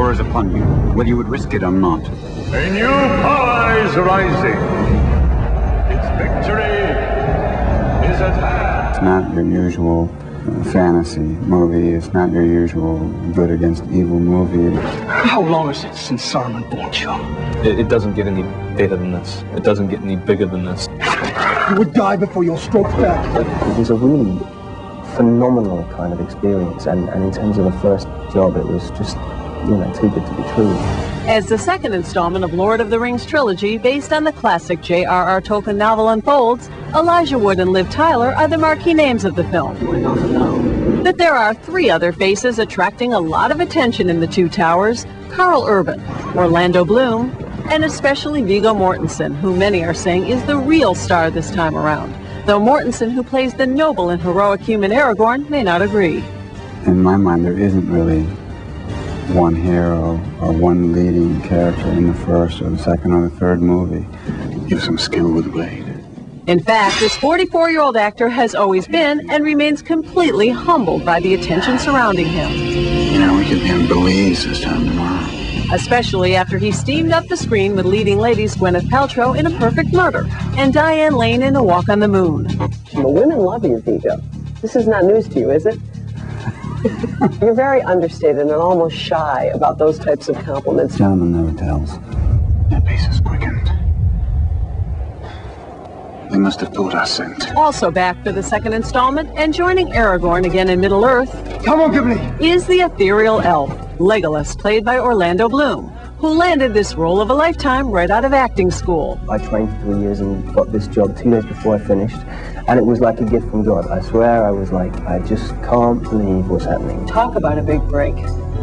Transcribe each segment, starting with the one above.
war is upon you, whether you would risk it or not. A new power is rising. Its victory is at hand. It's not your usual fantasy movie. It's not your usual good against evil movie. How long is it since Saruman bought you? It doesn't get any better than this. It doesn't get any bigger than this. You would die before your stroke fell. It was a really phenomenal kind of experience, and in terms of the first job, it was just, you know, too good to be true. As the second installment of Lord of the Rings trilogy, based on the classic J.R.R. Tolkien novel unfolds, Elijah Wood and Liv Tyler are the marquee names of the film. But there are three other faces attracting a lot of attention in The Two Towers: Karl Urban, Orlando Bloom, and especially Viggo Mortensen, who many are saying is the real star this time around. Though Mortensen, who plays the noble and heroic human Aragorn, may not agree. In my mind, there isn't really one hero or one leading character in the first or the second or the third movie. You have some skill with the blade. In fact, this 44-year-old actor has always been and remains completely humbled by the attention surrounding him. You know, we could be in Belize this time tomorrow. Especially after he steamed up the screen with leading ladies Gwyneth Paltrow in A Perfect Murder and Diane Lane in A Walk on the Moon. The women love you, Viggo. This is not news to you, is it? You're very understated and almost shy about those types of compliments. Gentleman never tells. That pace is quickened. They must have thought us sent. Also back for the second installment and joining Aragorn again in Middle-earth. Come on, Gimli! Is the ethereal elf, Legolas, played by Orlando Bloom, who landed this role of a lifetime right out of acting school. I trained for 3 years and got this job 2 days before I finished, and it was like a gift from God. I swear, I was like, I just can't believe what's happening. Talk about a big break.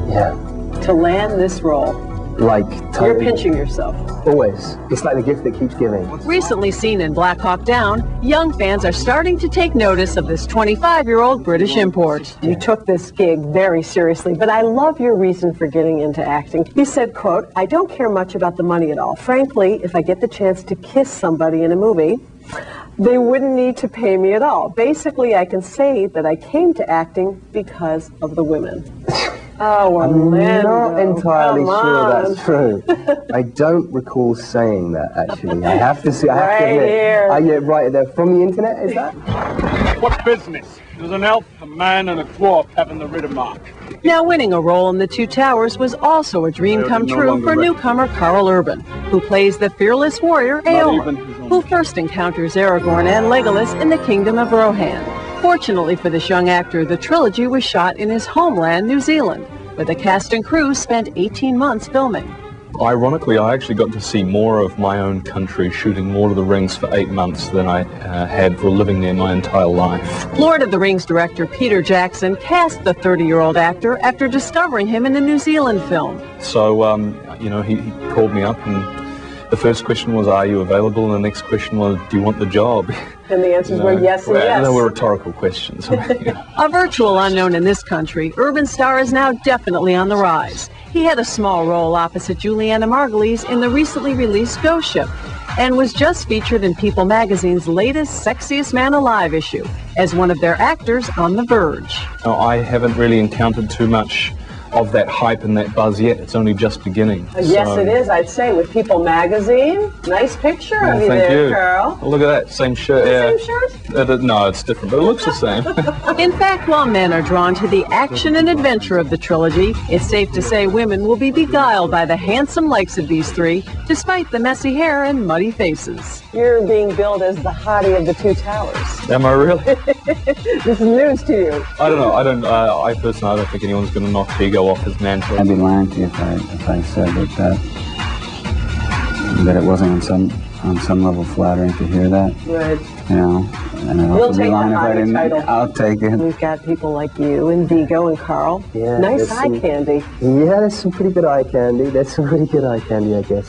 Yeah. To land this role. Like, totally. You're pinching yourself. Always. It's like the gift that keeps giving. Recently seen in Black Hawk Down, young fans are starting to take notice of this 25-year-old British import. You took this gig very seriously, but I love your reason for getting into acting. You said, quote, "I don't care much about the money at all. Frankly, if I get the chance to kiss somebody in a movie, they wouldn't need to pay me at all. Basically, I can say that I came to acting because of the women." Oh, Orlando. I'm not entirely Come sure on. that's true. I don't recall saying that, actually. I have to see. I have to Right admit. here. Yeah, right there. From the internet, is that? What business does an elf, a man, and a dwarf have in the Riddermark? Now winning a role in The Two Towers was also a dream come true for newcomer Karl Urban, who plays the fearless warrior Eomer, who first encounters Aragorn and Legolas in the Kingdom of Rohan. Fortunately for this young actor, the trilogy was shot in his homeland, New Zealand, where the cast and crew spent 18 months filming. Ironically, I actually got to see more of my own country shooting Lord of the Rings for 8 months than I had for living there my entire life. Lord of the Rings director Peter Jackson cast the 30-year-old actor after discovering him in the New Zealand film. So, you know, he called me up, and the first question was, "Are you available?" And the next question was, "Do you want the job?" And the answers were yes and yes. And they were rhetorical questions. A virtual unknown in this country, Urban star is now definitely on the rise. He had a small role opposite Juliana Margulies in the recently released Ghost Ship, and was just featured in People magazine's latest Sexiest Man Alive issue as one of their actors on The Verge. No, I haven't really encountered too much of that hype and that buzz yet. It's only just beginning. Yes, So- it is, I'd say, with People magazine. Nice picture of you thank there, you. Carl. Oh, look at that, same shirt. Same shirt? No, it's different, but it looks the same. In fact, while men are drawn to the action and adventure of the trilogy, it's safe to say women will be beguiled by the handsome likes of these three, despite the messy hair and muddy faces. You're being billed as the hottie of the Two Towers. Am I really? This is news to you. I don't know. I personally, I don't think anyone's going to knock Viggo off his mantle. I'd be lying to you if I said that it wasn't on some level flattering to hear that. Right. You know, and I'd We'll also be take the lying if I hottie didn't. title. I'll take it. We've got people like you and Viggo and Carl. Yeah, Nice there's eye some- candy. Yeah, there's some pretty good eye candy. There's some pretty good eye candy, I guess.